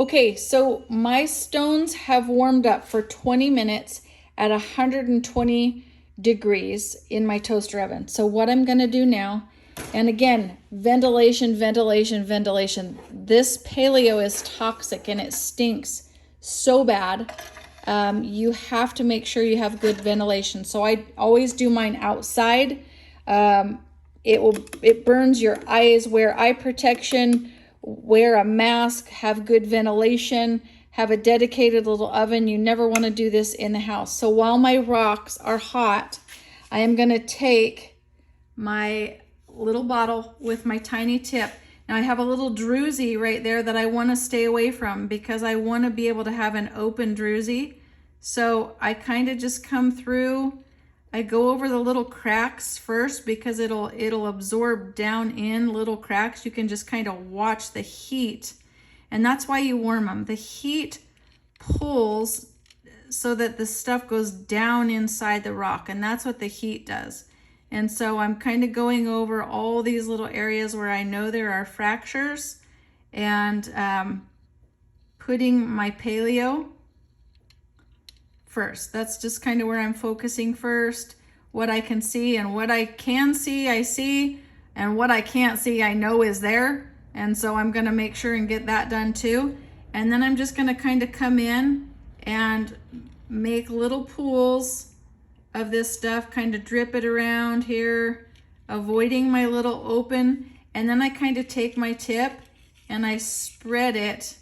Okay, so my stones have warmed up for 20 minutes at 120 degrees in my toaster oven. So what I'm going to do now, and again, ventilation, ventilation, ventilation. This paleo is toxic and it stinks so bad. You have to make sure you have good ventilation. So I always do mine outside. It burns your eyes. Wear eye protection, wear a mask, have good ventilation, have a dedicated little oven. You never want to do this in the house. So while my rocks are hot, I am going to take my little bottle with my tiny tip. Now I have a little druzy right there that I want to stay away from because I want to be able to have an open druzy. So I kind of just come through. I go over the little cracks first because it'll absorb down in little cracks. You can just kind of watch the heat, and that's why you warm them. The heat pulls so that the stuff goes down inside the rock, and that's what the heat does. And so I'm kind of going over all these little areas where I know there are fractures and putting my paleo first. That's just kind of where I'm focusing first. What I can see, and what I can see, I see, and what I can't see, I know is there. And so I'm going to make sure and get that done too. And then I'm just going to kind of come in and make little pools of this stuff, kind of drip it around here, avoiding my little open. And then I kind of take my tip and I spread it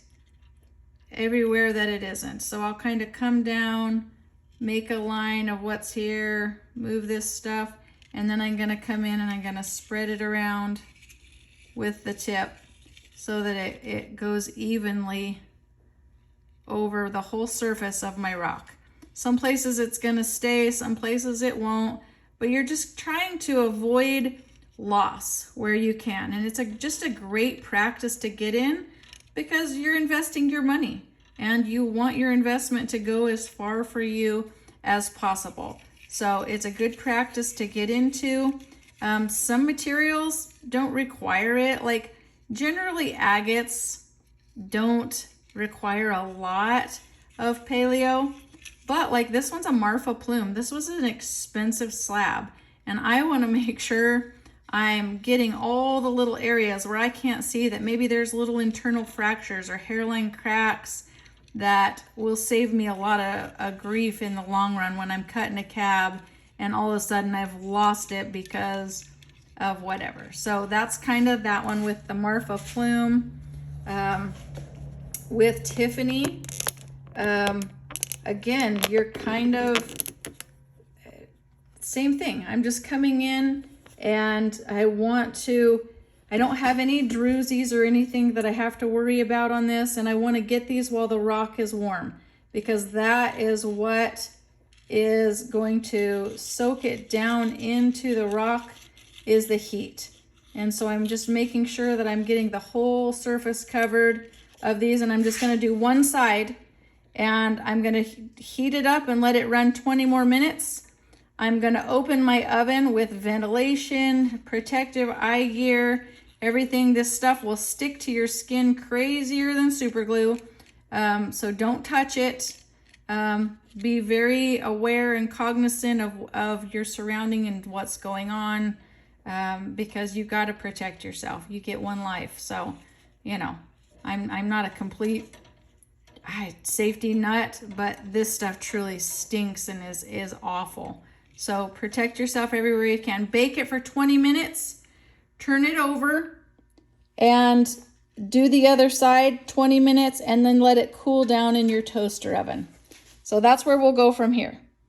everywhere that it isn't. So I'll kind of come down, make a line of what's here, move this stuff, and then I'm going to come in and I'm going to spread it around with the tip so that it goes evenly over the whole surface of my rock. Some places it's going to stay, some places it won't, but you're just trying to avoid loss where you can. And it's just a great practice to get in because you're investing your money and you want your investment to go as far for you as possible. So it's a good practice to get into. Some materials don't require it. Like generally agates don't require a lot of paleo, but like this one's a Marfa plume. This was an expensive slab, and I want to make sure I'm getting all the little areas where I can't see that maybe there's little internal fractures or hairline cracks that will save me a lot of grief in the long run when I'm cutting a cab and all of a sudden I've lost it because of whatever. So that's kind of that one with the Marfa plume. With Tiffany, again, you're kind of same thing. I'm just coming in and I don't have any drusies or anything that I have to worry about on this, and I want to get these while the rock is warm because that is what is going to soak it down into the rock is the heat. And so I'm just making sure that I'm getting the whole surface covered of these, and I'm just going to do one side and I'm going to heat it up and let it run 20 more minutes. I'm going to open my oven with ventilation, protective eye gear, everything. This stuff will stick to your skin crazier than super glue. So don't touch it. Be very aware and cognizant of your surrounding and what's going on, because you got to protect yourself. You get one life. So, you know, I'm not a complete safety nut, but this stuff truly stinks and is awful. So protect yourself everywhere you can. Bake it for 20 minutes, turn it over, and do the other side 20 minutes, and then let it cool down in your toaster oven. So that's where we'll go from here.